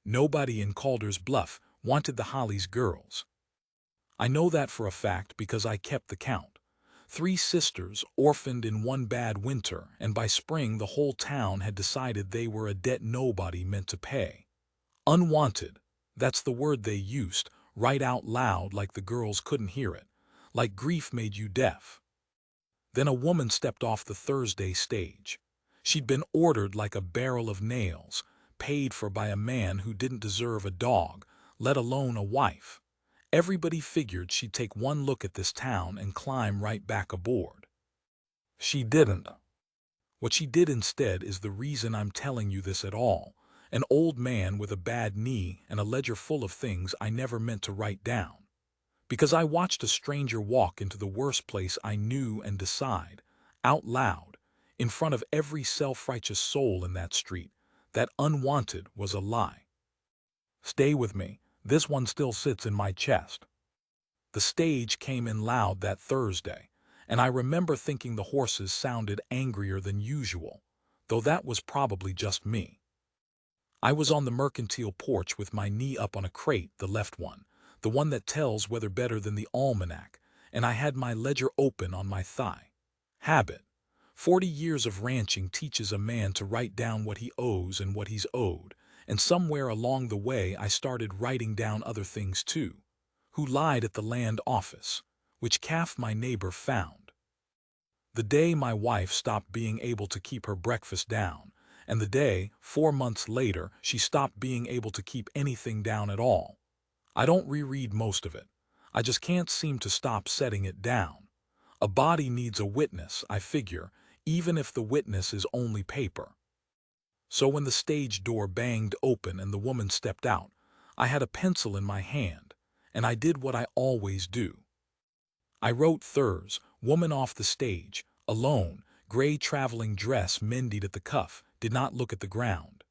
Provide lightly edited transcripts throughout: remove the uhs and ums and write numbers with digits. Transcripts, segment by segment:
Nobody in Calder's Bluff wanted the Hollies girls. I know that for a fact because I kept the count. 3 sisters orphaned in one bad winter, and by spring the whole town had decided they were a debt nobody meant to pay. Unwanted, that's the word they used, right out loud like the girls couldn't hear it, like grief made you deaf. Then a woman stepped off the Thursday stage. She'd been ordered like a barrel of nails, paid for by a man who didn't deserve a dog, let alone a wife. Everybody figured she'd take one look at this town and climb right back aboard. She didn't. What she did instead is the reason I'm telling you this at all. An old man with a bad knee and a ledger full of things I never meant to write down. Because I watched a stranger walk into the worst place I knew and decide, out loud, in front of every self-righteous soul in that street, that unwanted was a lie. Stay with me, this one still sits in my chest. The stage came in loud that Thursday, and I remember thinking the horses sounded angrier than usual, though that was probably just me. I was on the mercantile porch with my knee up on a crate, the left one, the one that tells weather better than the almanac, and I had my ledger open on my thigh. Habit. 40 years of ranching teaches a man to write down what he owes and what he's owed, and somewhere along the way I started writing down other things too. Who lied at the land office, which calf my neighbor found. The day my wife stopped being able to keep her breakfast down, and the day, 4 months later, she stopped being able to keep anything down at all. I don't reread most of it. I just can't seem to stop setting it down. A body needs a witness, I figure, even if the witness is only paper. So when the stage door banged open and the woman stepped out, I had a pencil in my hand, and I did what I always do. I wrote Thurs, woman off the stage, alone, gray traveling dress mended at the cuff, did not look at the ground.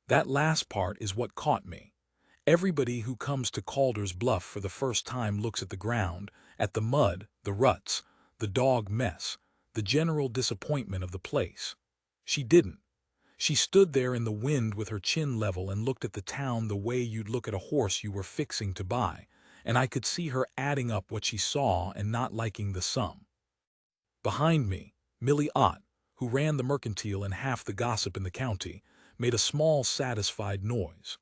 That last part is what caught me. Everybody who comes to Calder's Bluff for the first time looks at the ground, at the mud, the ruts, the dog mess, the general disappointment of the place. She didn't. She stood there in the wind with her chin level and looked at the town the way you'd look at a horse you were fixing to buy, and I could see her adding up what she saw and not liking the sum. Behind me, Millie Ott, who ran the mercantile and half the gossip in the county, made a small satisfied noise.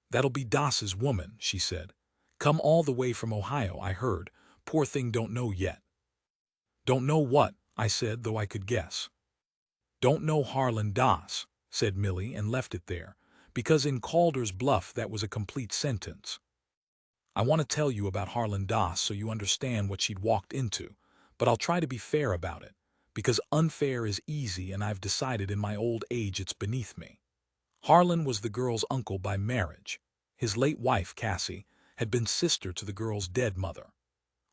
"That'll be Das's woman," she said. "Come all the way from Ohio, I heard. Poor thing don't know yet." "Don't know what?" I said, though I could guess. "Don't know Harlan Das," said Millie and left it there, because in Calder's Bluff that was a complete sentence. I want to tell you about Harlan Das so you understand what she'd walked into, but I'll try to be fair about it, because unfair is easy and I've decided in my old age it's beneath me. Harlan was the girl's uncle by marriage. His late wife, Cassie, had been sister to the girl's dead mother.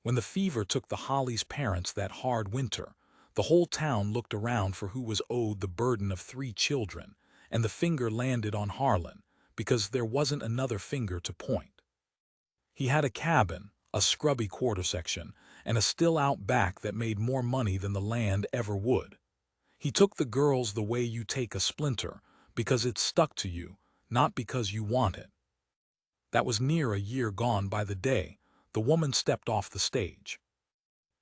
When the fever took the Hollies' parents that hard winter, the whole town looked around for who was owed the burden of 3 children, and the finger landed on Harlan, because there wasn't another finger to point. He had a cabin, a scrubby quarter section, and a still out back that made more money than the land ever would. He took the girls the way you take a splinter, because it stuck to you, not because you want it. That was near a year gone by the day the woman stepped off the stage.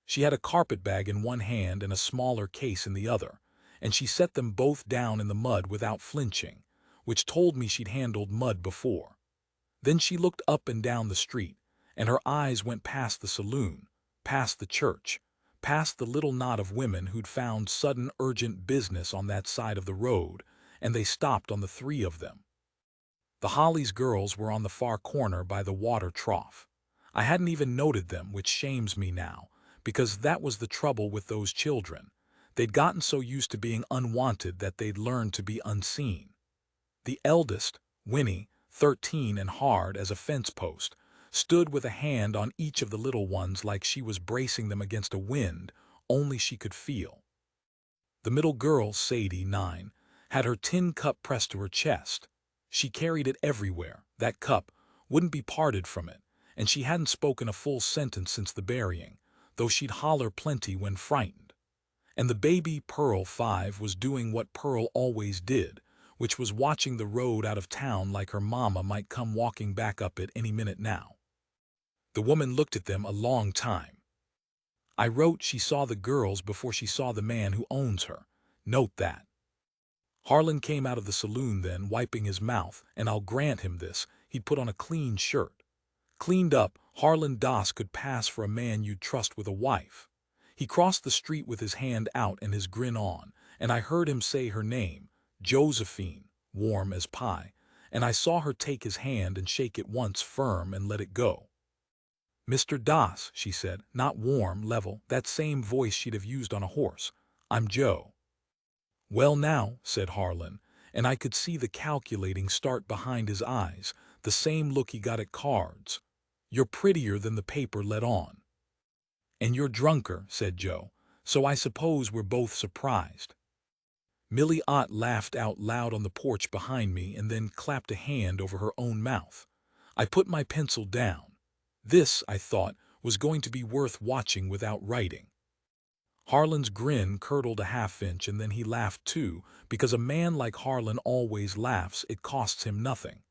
She had a carpetbag in one hand and a smaller case in the other, and she set them both down in the mud without flinching, which told me she'd handled mud before. Then she looked up and down the street, and her eyes went past the saloon, past the church, past the little knot of women who'd found sudden urgent business on that side of the road, and they stopped on the 3 of them. The Hollies girls were on the far corner by the water trough. I hadn't even noted them, which shames me now, because that was the trouble with those children. They'd gotten so used to being unwanted that they'd learned to be unseen. The eldest, Winnie, 13 and hard as a fence post, stood with a hand on each of the little ones like she was bracing them against a wind only she could feel. The middle girl, Sadie, 9, had her tin cup pressed to her chest. She carried it everywhere. That cup wouldn't be parted from it, and she hadn't spoken a full sentence since the burying, though she'd holler plenty when frightened. And the baby, Pearl, 5, was doing what Pearl always did, which was watching the road out of town like her mama might come walking back up it any minute now. The woman looked at them a long time. I wrote she saw the girls before she saw the man who owns her. Note that. Harlan came out of the saloon then, wiping his mouth, and I'll grant him this, he'd put on a clean shirt. Cleaned up, Harlan Doss could pass for a man you'd trust with a wife. He crossed the street with his hand out and his grin on, and I heard him say her name, Josephine, warm as pie, and I saw her take his hand and shake it once firm and let it go. "Mr. Doss," she said, not warm, level, that same voice she'd have used on a horse. "I'm Joe." "Well now," said Harlan, and I could see the calculating start behind his eyes, the same look he got at cards. "You're prettier than the paper let on." "And you're drunker," said Joe, "so I suppose we're both surprised." Millie Ott laughed out loud on the porch behind me and then clapped a hand over her own mouth. I put my pencil down. This, I thought, was going to be worth watching without writing. Harlan's grin curdled a half-inch and then he laughed too, because a man like Harlan always laughs, it costs him nothing.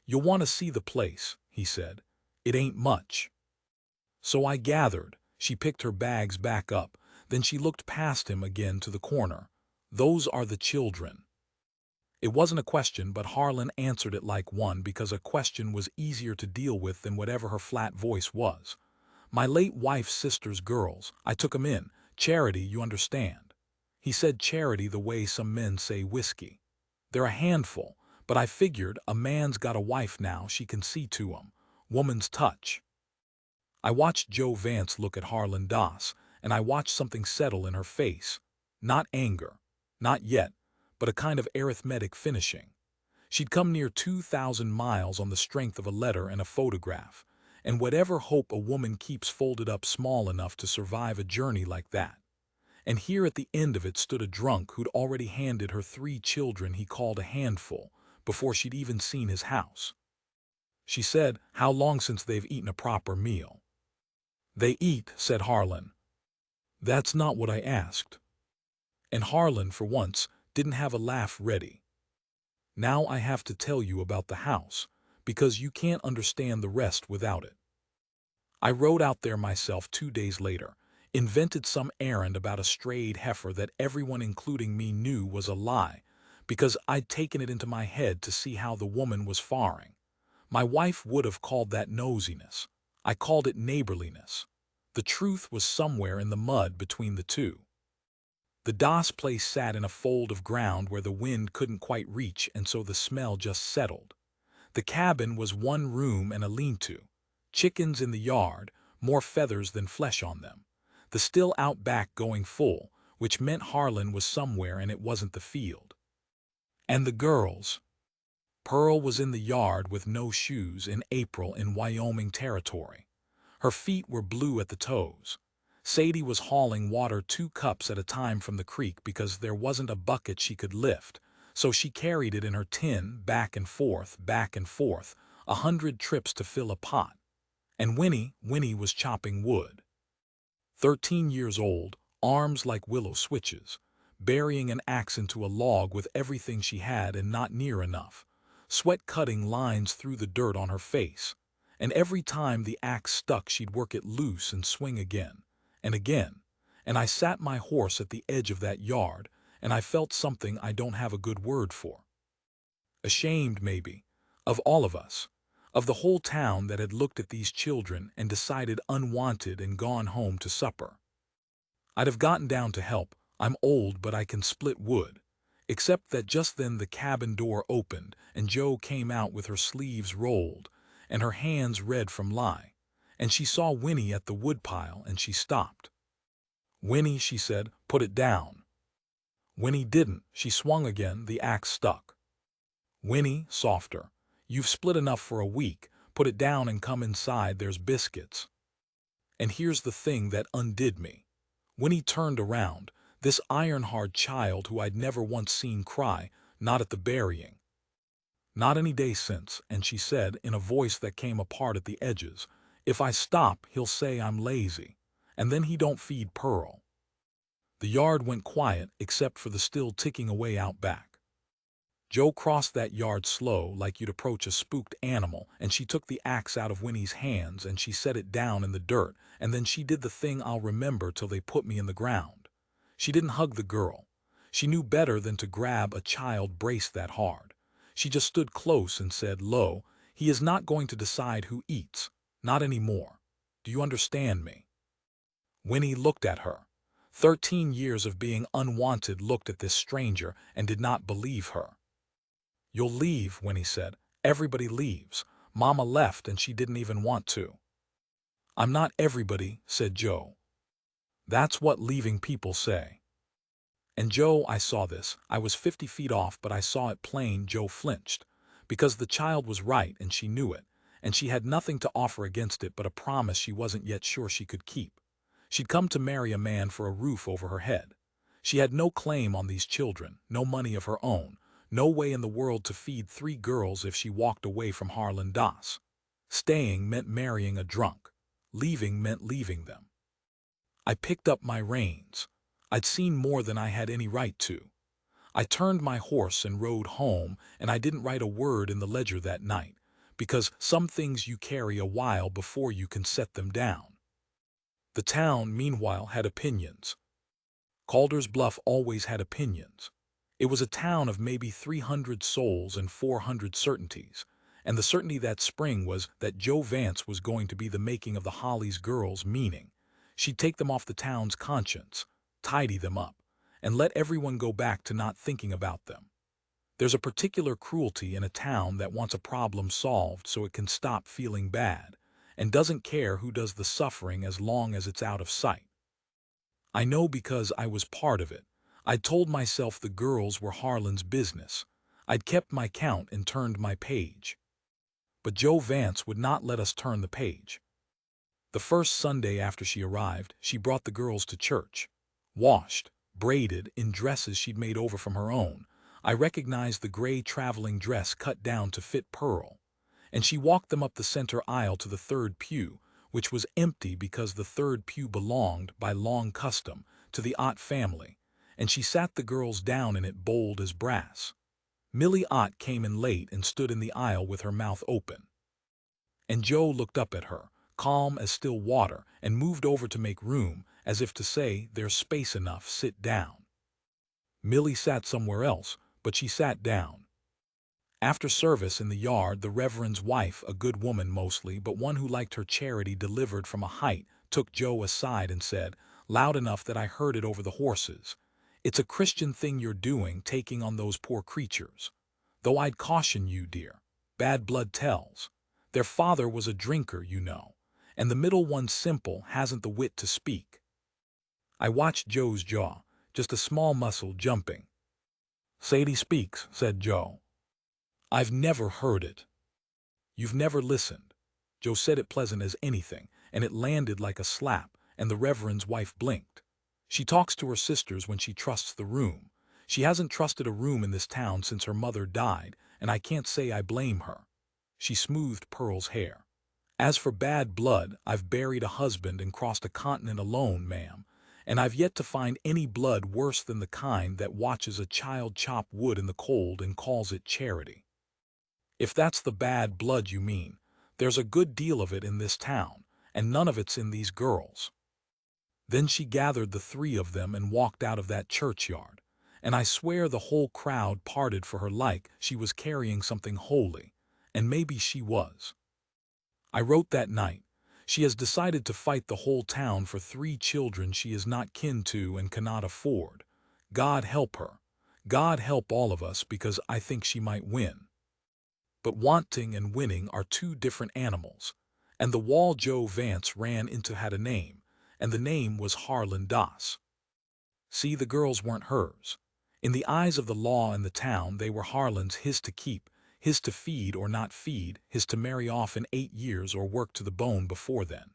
"You'll want to see the place," he said. "It ain't much." So I gathered. She picked her bags back up, then she looked past him again to the corner. "Those are the children." It wasn't a question, but Harlan answered it like one because a question was easier to deal with than whatever her flat voice was. "My late wife's sister's girls. I took 'em in. Charity, you understand." He said charity the way some men say whiskey. "They're a handful, but I figured a man's got a wife now, she can see to 'em. Woman's touch." I watched Joe Vance look at Harlan Doss, and I watched something settle in her face. Not anger. Not yet, but a kind of arithmetic finishing. She'd come near 2,000 miles on the strength of a letter and a photograph, and whatever hope a woman keeps folded up small enough to survive a journey like that. And here at the end of it stood a drunk who'd already handed her 3 children he called a handful, before she'd even seen his house. She said, "How long since they've eaten a proper meal?" "They eat," said Harlan. "That's not what I asked." And Harlan, for once, didn't have a laugh ready. "Now I have to tell you about the house, because you can't understand the rest without it. I rode out there myself 2 days later, invented some errand about a strayed heifer that everyone including me knew was a lie, because I'd taken it into my head to see how the woman was faring. My wife would have called that nosiness. I called it neighborliness. The truth was somewhere in the mud between the two. The Doss place sat in a fold of ground where the wind couldn't quite reach, and so the smell just settled. The cabin was 1 room and a lean-to. Chickens in the yard, more feathers than flesh on them. The still out back going full, which meant Harlan was somewhere and it wasn't the field. And the girls. Pearl was in the yard with no shoes in April in Wyoming territory. Her feet were blue at the toes. Sadie was hauling water 2 cups at a time from the creek because there wasn't a bucket she could lift, so she carried it in her tin back and forth, 100 trips to fill a pot. And Winnie was chopping wood. 13 years old, arms like willow switches, burying an axe into a log with everything she had and not near enough, sweat cutting lines through the dirt on her face. And every time the axe stuck she'd work it loose and swing again, and again. And I sat my horse at the edge of that yard, and I felt something I don't have a good word for. Ashamed, maybe, of all of us, of the whole town that had looked at these children and decided unwanted and gone home to supper. I'd have gotten down to help. I'm old, but I can split wood. Except that just then the cabin door opened and Joe came out with her sleeves rolled and her hands red from lie, and she saw Winnie at the woodpile and she stopped. "Winnie," she said, "put it down." Winnie didn't. She swung again, the axe stuck. "Winnie," softer, "you've split enough for a week. Put it down and come inside, there's biscuits." And here's the thing that undid me. Winnie turned around, this iron-hard child who I'd never once seen cry, not at the burying. Not any day since, and she said, in a voice that came apart at the edges, "If I stop, he'll say I'm lazy, and then he don't feed Pearl." The yard went quiet except for the still ticking away out back. Joe crossed that yard slow like you'd approach a spooked animal, and she took the axe out of Winnie's hands and she set it down in the dirt, and then she did the thing I'll remember till they put me in the ground. She didn't hug the girl. She knew better than to grab a child braced that hard. She just stood close and said, "Lo, he is not going to decide who eats. Not anymore. Do you understand me?" Winnie looked at her. 13 years of being unwanted looked at this stranger and did not believe her. "You'll leave," Winnie said. "Everybody leaves. Mama left and she didn't even want to." "I'm not everybody," said Joe. "That's what leaving people say." And Joe, I saw this. I was 50 feet off, but I saw it plain. Joe flinched. Because the child was right and she knew it. And she had nothing to offer against it but a promise she wasn't yet sure she could keep. She'd come to marry a man for a roof over her head. She had no claim on these children, no money of her own, no way in the world to feed 3 girls if she walked away from Harlan Das. Staying meant marrying a drunk. Leaving meant leaving them. I picked up my reins. I'd seen more than I had any right to. I turned my horse and rode home, and I didn't write a word in the ledger that night, because some things you carry a while before you can set them down. The town, meanwhile, had opinions. Calder's Bluff always had opinions. It was a town of maybe 300 souls and 400 certainties, and the certainty that spring was that Joe Vance was going to be the making of the Hollies girls, meaning she'd take them off the town's conscience, tidy them up, and let everyone go back to not thinking about them. There's a particular cruelty in a town that wants a problem solved so it can stop feeling bad, and doesn't care who does the suffering as long as it's out of sight. I know because I was part of it. I'd told myself the girls were Harlan's business. I'd kept my count and turned my page. But Joe Vance would not let us turn the page. The first Sunday after she arrived, she brought the girls to church. Washed, braided, in dresses she'd made over from her own. I recognized the gray traveling dress cut down to fit Pearl. And she walked them up the center aisle to the third pew, which was empty because the third pew belonged, by long custom, to the Ott family, and she sat the girls down in it bold as brass. Millie Ott came in late and stood in the aisle with her mouth open. And Joe looked up at her, calm as still water, and moved over to make room, as if to say, "There's space enough, sit down." Millie sat somewhere else, but she sat down. After service in the yard, the Reverend's wife, a good woman mostly, but one who liked her charity delivered from a height, took Joe aside and said, loud enough that I heard it over the horses, "It's a Christian thing you're doing, taking on those poor creatures. Though I'd caution you, dear. Bad blood tells. Their father was a drinker, you know, and the middle one, Simple, hasn't the wit to speak." I watched Joe's jaw, just a small muscle jumping. "Sadie speaks," said Joe. "I've never heard it." "You've never listened." Joe said it pleasant as anything, and it landed like a slap, and the Reverend's wife blinked. "She talks to her sisters when she trusts the room. She hasn't trusted a room in this town since her mother died, and I can't say I blame her." She smoothed Pearl's hair. "As for bad blood, I've buried a husband and crossed a continent alone, ma'am, and I've yet to find any blood worse than the kind that watches a child chop wood in the cold and calls it charity. If that's the bad blood you mean, there's a good deal of it in this town, and none of it's in these girls." Then she gathered the 3 of them and walked out of that churchyard, and I swear the whole crowd parted for her like she was carrying something holy, and maybe she was. I wrote that night, "She has decided to fight the whole town for 3 children she is not kin to and cannot afford. God help her. God help all of us, because I think she might win." But wanting and winning are 2 different animals, and the wall Joe Vance ran into had a name, and the name was Harlan Das. See, the girls weren't hers. In the eyes of the law and the town, they were Harlan's, his to keep, his to feed or not feed, his to marry off in 8 years or work to the bone before then.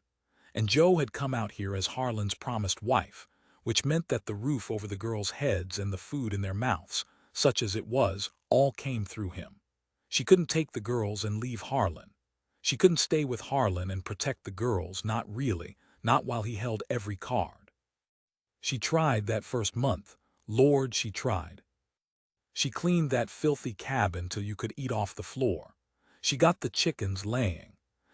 And Joe had come out here as Harlan's promised wife, which meant that the roof over the girls' heads and the food in their mouths, such as it was, all came through him. She couldn't take the girls and leave Harlan. She couldn't stay with Harlan and protect the girls, not really, not while he held every card. She tried that first month. Lord, she tried. She cleaned that filthy cabin till you could eat off the floor. She got the chickens laying.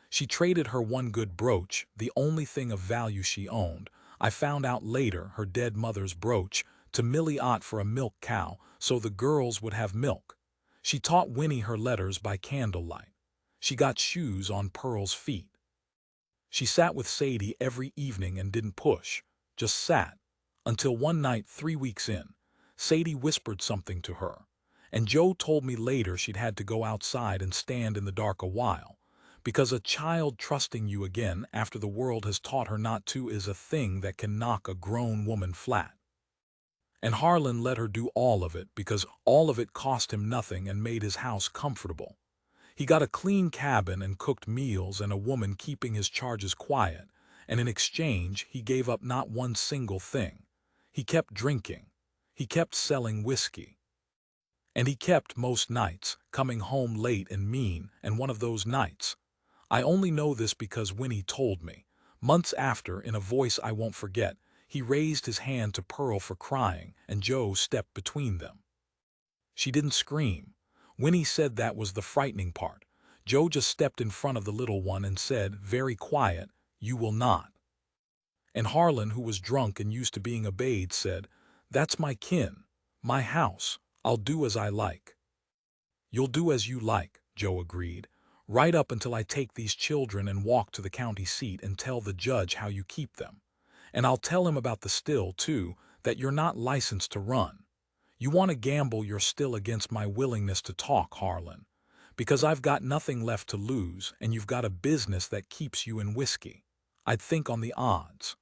She traded her one good brooch, the only thing of value she owned. I found out later her dead mother's brooch, to Millie Ott for a milk cow, so the girls would have milk. She taught Winnie her letters by candlelight. She got shoes on Pearl's feet. She sat with Sadie every evening and didn't push, just sat, until one night 3 weeks in, Sadie whispered something to her, and Joe told me later she'd had to go outside and stand in the dark a while, because a child trusting you again after the world has taught her not to is a thing that can knock a grown woman flat. And Harlan let her do all of it because all of it cost him nothing and made his house comfortable. He got a clean cabin and cooked meals and a woman keeping his charges quiet, and in exchange he gave up not one single thing. He kept drinking. He kept selling whiskey. And he kept, most nights, coming home late and mean, and one of those nights. I only know this because Winnie told me. Months after, in a voice I won't forget, he raised his hand to Pearl for crying, and Joe stepped between them. She didn't scream. Winnie said that was the frightening part. Joe just stepped in front of the little one and said, very quiet, "You will not." And Harlan, who was drunk and used to being obeyed, said, "That's my kin, my house, I'll do as I like." "You'll do as you like," Joe agreed, "right up until I take these children and walk to the county seat and tell the judge how you keep them. And I'll tell him about the still, too, that you're not licensed to run. You want to gamble you're still against my willingness to talk, Harlan, because I've got nothing left to lose and you've got a business that keeps you in whiskey. I'd think on the odds."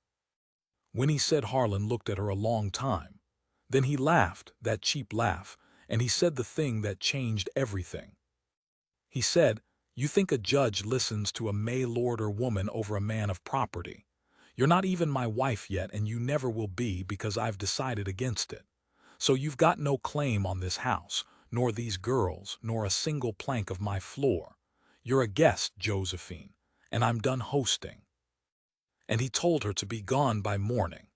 Winnie said Harlan looked at her a long time. Then he laughed, that cheap laugh, and he said the thing that changed everything. He said, "You think a judge listens to a mail order woman over a man of property. You're not even my wife yet and you never will be because I've decided against it. So you've got no claim on this house, nor these girls, nor a single plank of my floor. You're a guest, Josephine, and I'm done hosting." And he told her to be gone by morning.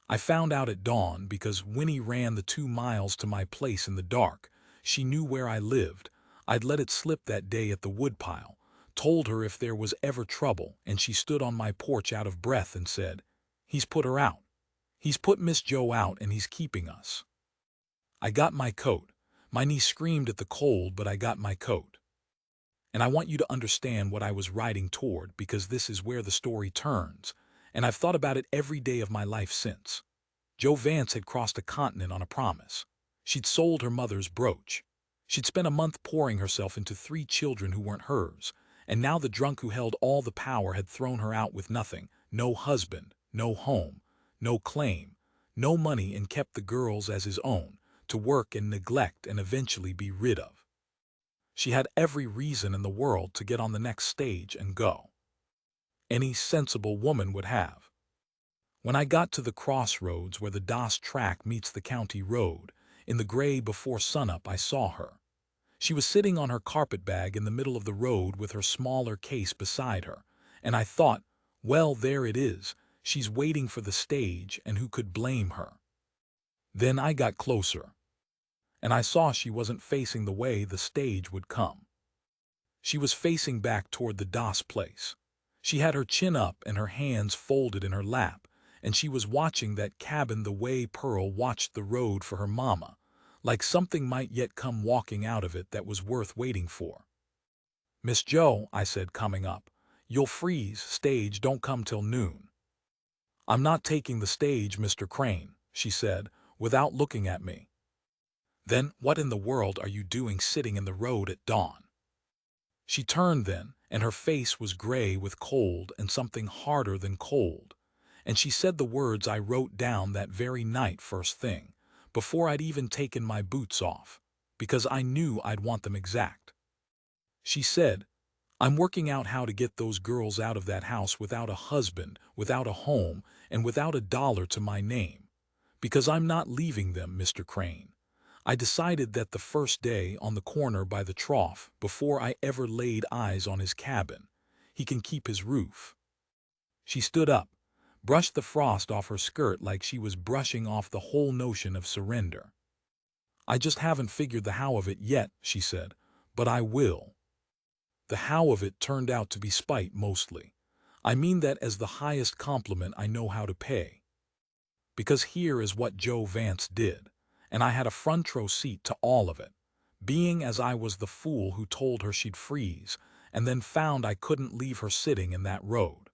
I found out at dawn because Winnie ran the 2 miles to my place in the dark. She knew where I lived. I'd let it slip that day at the woodpile, told her if there was ever trouble, and she stood on my porch out of breath and said, "He's put her out. He's put Miss Joe out and he's keeping us." I got my coat. My knee screamed at the cold, but I got my coat. And I want you to understand what I was riding toward because this is where the story turns, and I've thought about it every day of my life since. Joe Vance had crossed a continent on a promise. She'd sold her mother's brooch. She'd spent a month pouring herself into 3 children who weren't hers, and now the drunk who held all the power had thrown her out with nothing, no husband, no home, no claim, no money, and kept the girls as his own, to work and neglect and eventually be rid of. She had every reason in the world to get on the next stage and go. Any sensible woman would have. When I got to the crossroads where the DOS track meets the county road, in the gray before sunup I saw her. She was sitting on her carpetbag in the middle of the road with her smaller case beside her, and I thought, well, there it is, she's waiting for the stage, and who could blame her? Then I got closer, and I saw she wasn't facing the way the stage would come. She was facing back toward the DOS place. She had her chin up and her hands folded in her lap, and she was watching that cabin the way Pearl watched the road for her mama, like something might yet come walking out of it that was worth waiting for. "Miss Joe," I said, coming up, "you'll freeze, stage don't come till noon." "I'm not taking the stage, Mr. Crane," she said, without looking at me. "Then what in the world are you doing sitting in the road at dawn?" She turned then, and her face was gray with cold and something harder than cold, and she said the words I wrote down that very night first thing, before I'd even taken my boots off, because I knew I'd want them exact. She said, "I'm working out how to get those girls out of that house without a husband, without a home, and without a dollar to my name, because I'm not leaving them, Mr. Crane. I decided that the first day on the corner by the trough, before I ever laid eyes on his cabin, he can keep his roof." She stood up, brushed the frost off her skirt like she was brushing off the whole notion of surrender. I just haven't figured the how of it yet, she said, but I will. The how of it turned out to be spite mostly. I mean that as the highest compliment I know how to pay. Because here is what Joe Vance did, and I had a front row seat to all of it, being as I was the fool who told her she'd freeze, and then found I couldn't leave her sitting in that road.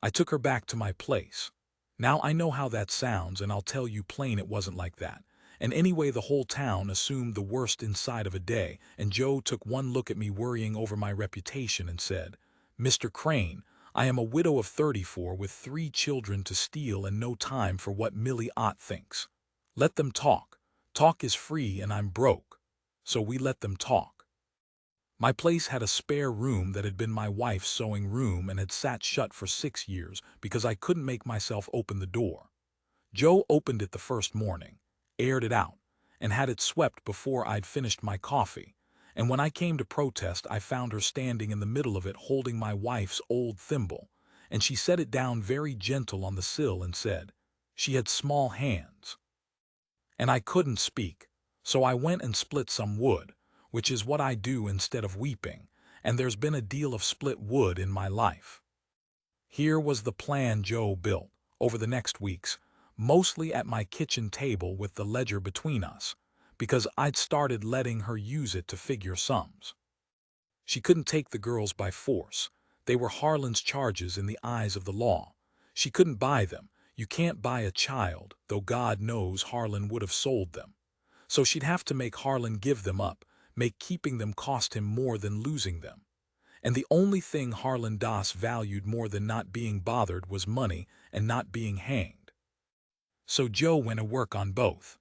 I took her back to my place. Now I know how that sounds, and I'll tell you plain it wasn't like that. And anyway, the whole town assumed the worst inside of a day, and Joe took one look at me worrying over my reputation and said, "Mr. Crane, I am a widow of 34 with 3 children to steal and no time for what Millie Ott thinks. Let them talk. Talk is free and I'm broke." So we let them talk. My place had a spare room that had been my wife's sewing room and had sat shut for 6 years because I couldn't make myself open the door. Joe opened it the first morning, aired it out, and had it swept before I'd finished my coffee, and when I came to protest I found her standing in the middle of it holding my wife's old thimble, and she set it down very gentle on the sill and said, she had small hands. And I couldn't speak, so I went and split some wood, which is what I do instead of weeping, and there's been a deal of split wood in my life. Here was the plan Joe built, over the next weeks, mostly at my kitchen table with the ledger between us, because I'd started letting her use it to figure sums. She couldn't take the girls by force. They were Harlan's charges in the eyes of the law. She couldn't buy them. You can't buy a child, though God knows Harlan would have sold them. So she'd have to make Harlan give them up, make keeping them cost him more than losing them. And the only thing Harlan Das valued more than not being bothered was money and not being hanged. So Joe went to work on both.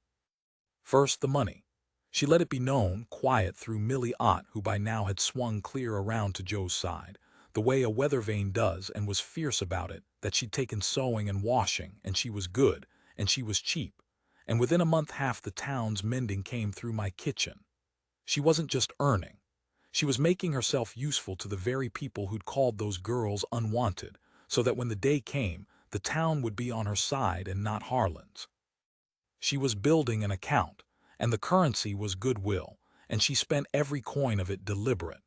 First, the money. She let it be known, quiet through Millie Ott, who by now had swung clear around to Joe's side, the way a weather vane does, and was fierce about it, that she'd taken sewing and washing, and she was good, and she was cheap, and within a month half the town's mending came through my kitchen. She wasn't just earning. She was making herself useful to the very people who'd called those girls unwanted, so that when the day came, the town would be on her side and not Harlan's. She was building an account, and the currency was goodwill, and she spent every coin of it deliberate.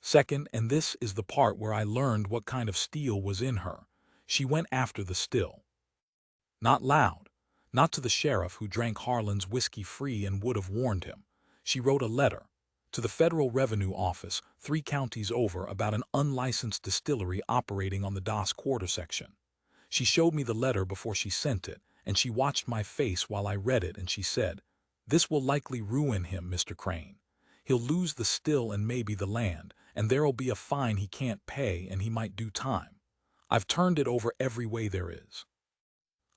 Second, and this is the part where I learned what kind of steel was in her, she went after the still. Not loud, not to the sheriff who drank Harlan's whiskey free and would have warned him. She wrote a letter to the Federal Revenue Office 3 counties over about an unlicensed distillery operating on the Das Quarter section. She showed me the letter before she sent it, and she watched my face while I read it, and she said, "This will likely ruin him, Mr. Crane. He'll lose the still and maybe the land, and there'll be a fine he can't pay and he might do time. I've turned it over every way there is.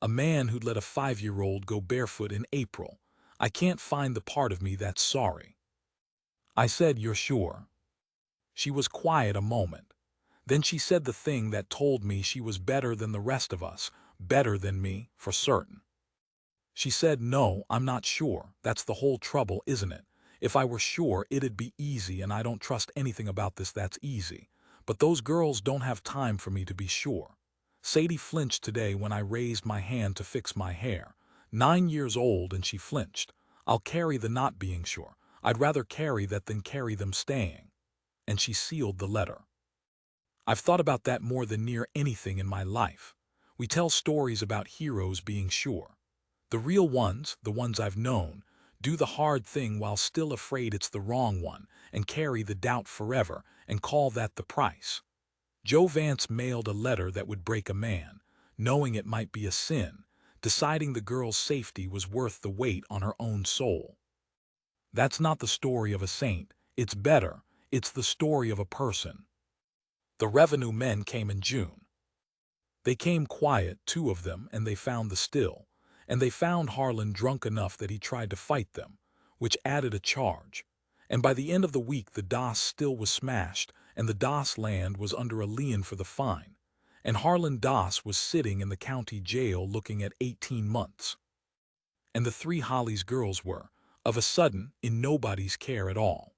A man who'd let a 5-year-old go barefoot in April. I can't find the part of me that's sorry." I said, "You're sure?" She was quiet a moment. Then she said the thing that told me she was better than the rest of us, better than me, for certain. She said, "No, I'm not sure. That's the whole trouble, isn't it? If I were sure, it'd be easy, and I don't trust anything about this that's easy. But those girls don't have time for me to be sure." Sadie flinched today when I raised my hand to fix my hair. 9 years old, and she flinched. "I'll carry the not being sure. I'd rather carry that than carry them staying." And she sealed the letter. I've thought about that more than near anything in my life. We tell stories about heroes being sure. The real ones, the ones I've known, do the hard thing while still afraid it's the wrong one, and carry the doubt forever, and call that the price. Joe Vance mailed a letter that would break a man, knowing it might be a sin, deciding the girl's safety was worth the weight on her own soul. That's not the story of a saint. It's better. It's the story of a person. The revenue men came in June. They came quiet, 2 of them, and they found the still, and they found Harlan drunk enough that he tried to fight them, which added a charge. And by the end of the week the Das still was smashed, and the Das land was under a lien for the fine, and Harlan Das was sitting in the county jail looking at 18 months. And the 3 Hollies girls were, of a sudden, in nobody's care at all.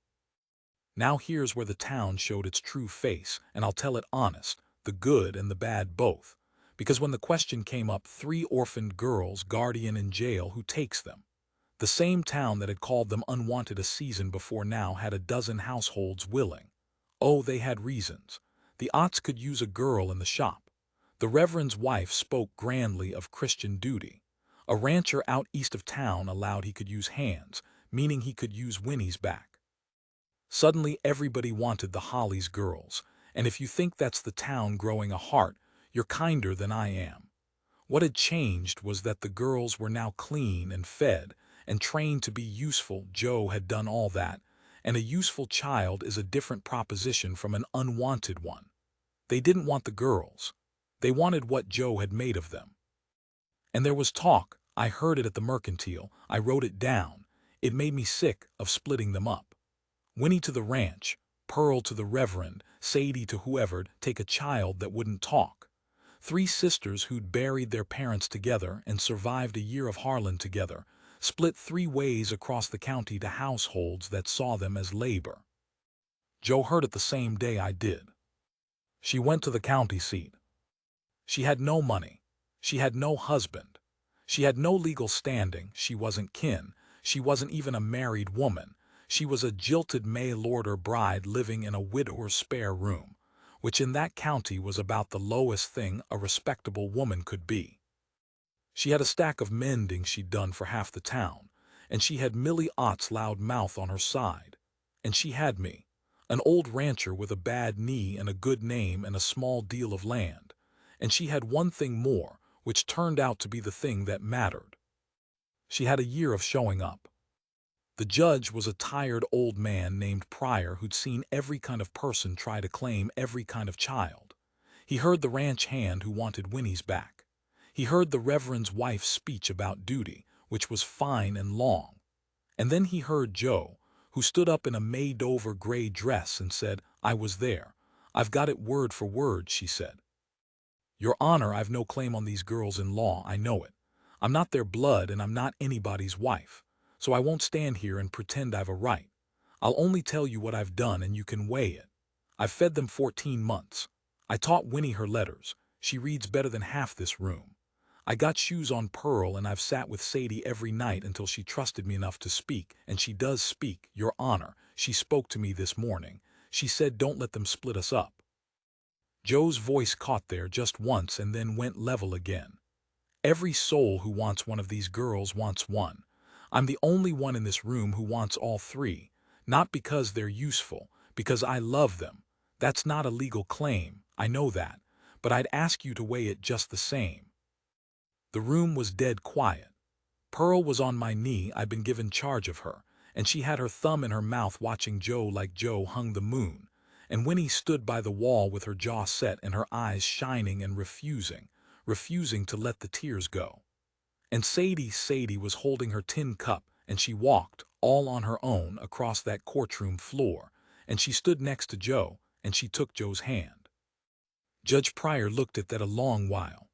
Now here's where the town showed its true face, and I'll tell it honest, the good and the bad both, because when the question came up, 3 orphaned girls, guardian in jail, who takes them? The same town that had called them unwanted a season before now had a dozen households willing. Oh, they had reasons. The Otts could use a girl in the shop. The Reverend's wife spoke grandly of Christian duty. A rancher out east of town allowed he could use hands, meaning he could use Winnie's back. Suddenly everybody wanted the Hollies girls, and if you think that's the town growing a heart, you're kinder than I am. What had changed was that the girls were now clean and fed and trained to be useful. Joe had done all that, and a useful child is a different proposition from an unwanted one. They didn't want the girls. They wanted what Joe had made of them. And there was talk. I heard it at the mercantile. I wrote it down. It made me sick of splitting them up. Winnie to the ranch, Pearl to the Reverend, Sadie to whoever, take a child that wouldn't talk. Three sisters who'd buried their parents together and survived a year of Harlan together, split 3 ways across the county to households that saw them as labor. Joe heard it the same day I did. She went to the county seat. She had no money. She had no husband. She had no legal standing. She wasn't kin. She wasn't even a married woman. She was a jilted mail-order bride living in a widower's spare room, which in that county was about the lowest thing a respectable woman could be. She had a stack of mending she'd done for half the town, and she had Millie Ott's loud mouth on her side. And she had me, an old rancher with a bad knee and a good name and a small deal of land. And she had one thing more, which turned out to be the thing that mattered. She had a year of showing up. The judge was a tired old man named Pryor who'd seen every kind of person try to claim every kind of child. He heard the ranch hand who wanted Winnie's back. He heard the Reverend's wife's speech about duty, which was fine and long. And then he heard Joe, who stood up in a made-over gray dress and said, "I was there. I've got it word for word," she said. "Your Honor, I've no claim on these girls in law, I know it. I'm not their blood and I'm not anybody's wife, so I won't stand here and pretend I've a right. I'll only tell you what I've done and you can weigh it. I've fed them 14 months. I taught Winnie her letters. She reads better than half this room. I got shoes on Pearl and I've sat with Sadie every night until she trusted me enough to speak, and she does speak, Your Honor. She spoke to me this morning. She said don't let them split us up." Joe's voice caught there just once and then went level again. "Every soul who wants one of these girls wants one. I'm the only one in this room who wants all 3, not because they're useful, because I love them. That's not a legal claim, I know that, but I'd ask you to weigh it just the same." The room was dead quiet. Pearl was on my knee. I'd been given charge of her, and she had her thumb in her mouth watching Joe like Joe hung the moon. And Winnie stood by the wall with her jaw set and her eyes shining and refusing to let the tears go. And Sadie was holding her tin cup, and she walked, all on her own, across that courtroom floor, and she stood next to Joe, and she took Joe's hand. Judge Pryor looked at that a long while.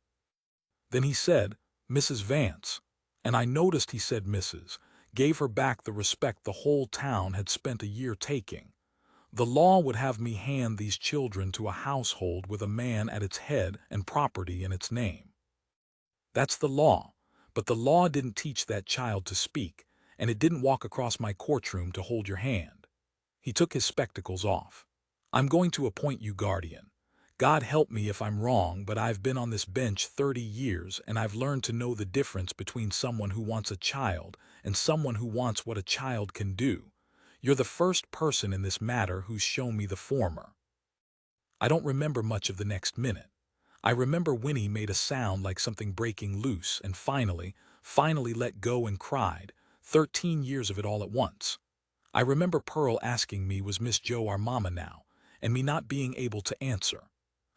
Then he said, "Mrs. Vance," and I noticed he said Mrs., gave her back the respect the whole town had spent a year taking. "The law would have me hand these children to a household with a man at its head and property in its name. That's the law, but the law didn't teach that child to speak, and it didn't walk across my courtroom to hold your hand." He took his spectacles off. "I'm going to appoint you guardian. God help me if I'm wrong, but I've been on this bench 30 years and I've learned to know the difference between someone who wants a child and someone who wants what a child can do. You're the first person in this matter who's shown me the former." I don't remember much of the next minute. I remember Winnie made a sound like something breaking loose and finally let go and cried, 13 years of it all at once. I remember Pearl asking me, was Miss Joe our mama now, and me not being able to answer.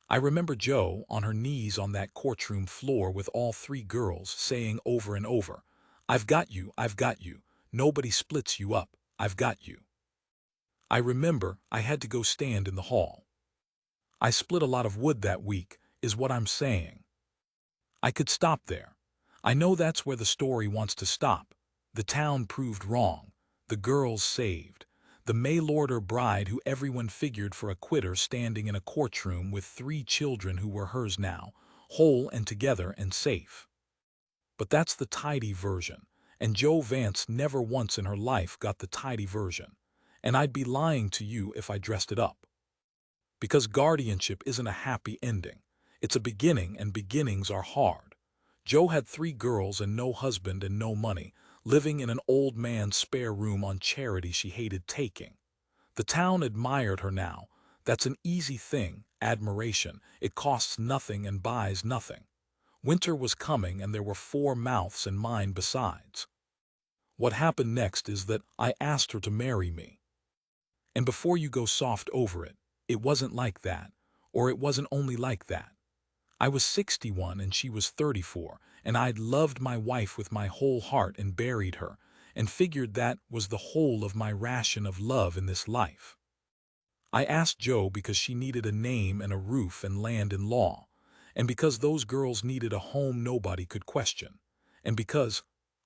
I remember Joe on her knees on that courtroom floor with all 3 girls saying over and over, I've got you, nobody splits you up, I've got you." I remember I had to go stand in the hall. I split a lot of wood that week, is what I'm saying. I could stop there. I know that's where the story wants to stop. The town proved wrong. The girls saved. The mail-order bride who everyone figured for a quitter standing in a courtroom with 3 children who were hers now, whole and together and safe. But that's the tidy version, and Joe Vance never once in her life got the tidy version, and I'd be lying to you if I dressed it up. Because guardianship isn't a happy ending. It's a beginning, and beginnings are hard. Joe had 3 girls and no husband and no money, living in an old man's spare room on charity she hated taking. The town admired her now. That's an easy thing, admiration. It costs nothing and buys nothing. Winter was coming and there were 4 mouths and mine besides. What happened next is that I asked her to marry me. And before you go soft over it, it wasn't like that, or it wasn't only like that. I was 61 and she was 34, and I'd loved my wife with my whole heart and buried her, and figured that was the whole of my ration of love in this life. I asked Joe because she needed a name and a roof and land in law, and because those girls needed a home nobody could question, and because,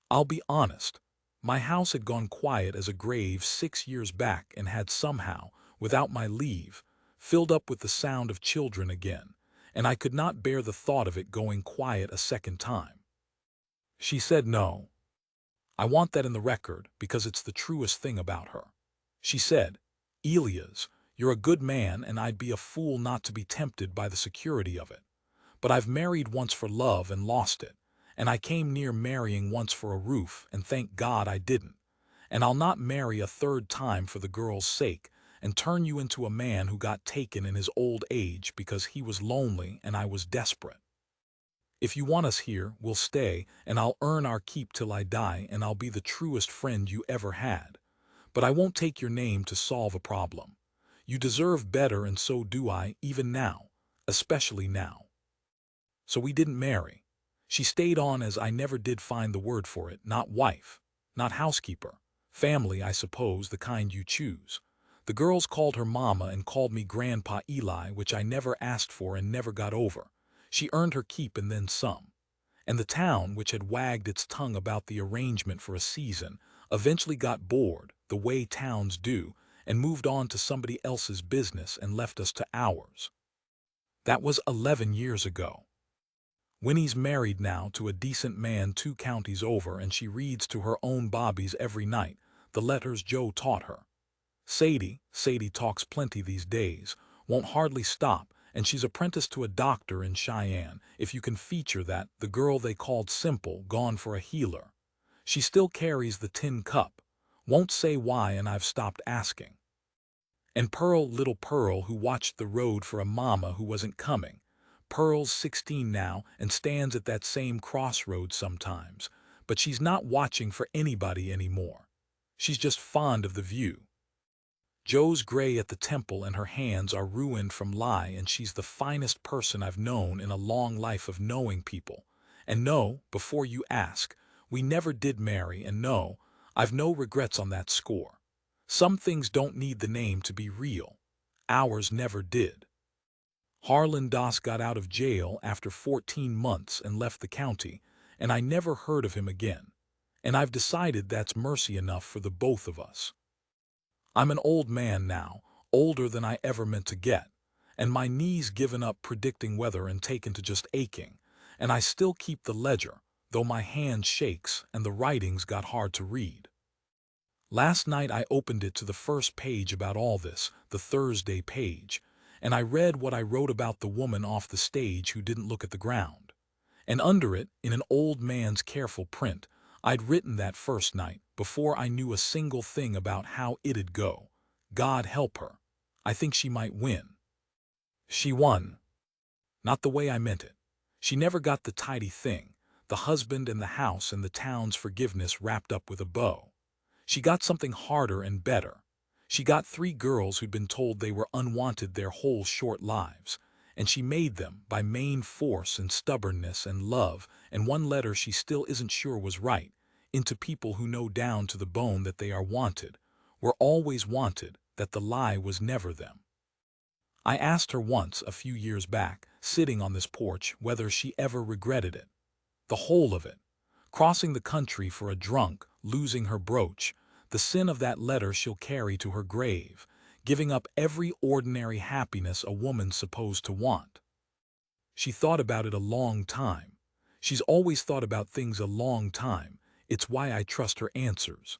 I'll be honest, my house had gone quiet as a grave 6 years back and had somehow, without my leave, filled up with the sound of children again, and I could not bear the thought of it going quiet a second time. She said no. I want that in the record because it's the truest thing about her. She said, Elias, you're a good man and I'd be a fool not to be tempted by the security of it. But I've married once for love and lost it, and I came near marrying once for a roof and thank God I didn't. And I'll not marry a 3rd time for the girl's sake and turn you into a man who got taken in his old age because he was lonely and I was desperate. If you want us here, we'll stay, and I'll earn our keep till I die, and I'll be the truest friend you ever had. But I won't take your name to solve a problem. You deserve better, and so do I, even now, especially now. So we didn't marry. She stayed on as I never did find the word for it, not wife, not housekeeper, family, I suppose, the kind you choose. The girls called her Mama and called me Grandpa Eli, which I never asked for and never got over. She earned her keep and then some. And the town, which had wagged its tongue about the arrangement for a season, eventually got bored, the way towns do, and moved on to somebody else's business and left us to ours. That was 11 years ago. Winnie's married now to a decent man 2 counties over, and she reads to her own bobbies every night, the letters Joe taught her. Sadie talks plenty these days, won't hardly stop, and she's apprenticed to a doctor in Cheyenne, if you can feature that, the girl they called Simple, gone for a healer. She still carries the tin cup, won't say why, and I've stopped asking. And Pearl, little Pearl, who watched the road for a mama who wasn't coming. Pearl's 16 now and stands at that same crossroad sometimes, but she's not watching for anybody anymore. She's just fond of the view. Joe's gray at the temple and her hands are ruined from lie, and she's the finest person I've known in a long life of knowing people. And no, before you ask, we never did marry, and no, I've no regrets on that score. Some things don't need the name to be real. Ours never did. Harlan Doss got out of jail after 14 months and left the county, and I never heard of him again. And I've decided that's mercy enough for the both of us. I'm an old man now, older than I ever meant to get, and my knees given up predicting weather and taken to just aching, and I still keep the ledger, though my hand shakes and the writing's got hard to read. Last night I opened it to the first page about all this, the Thursday page, and I read what I wrote about the woman off the stage who didn't look at the ground. And under it, in an old man's careful print, I'd written that first night, before I knew a single thing about how it'd go. God help her. I think she might win. She won. Not the way I meant it. She never got the tidy thing, the husband and the house and the town's forgiveness wrapped up with a bow. She got something harder and better. She got 3 girls who'd been told they were unwanted their whole short lives, and she made them by main force and stubbornness and love, and one letter she still isn't sure was right, into people who know down to the bone that they are wanted, were always wanted, that the lie was never them. I asked her once, a few years back, sitting on this porch, whether she ever regretted it. The whole of it. Crossing the country for a drunk, losing her brooch, the sin of that letter she'll carry to her grave, giving up every ordinary happiness a woman's supposed to want. She thought about it a long time. She's always thought about things a long time, It's why I trust her answers.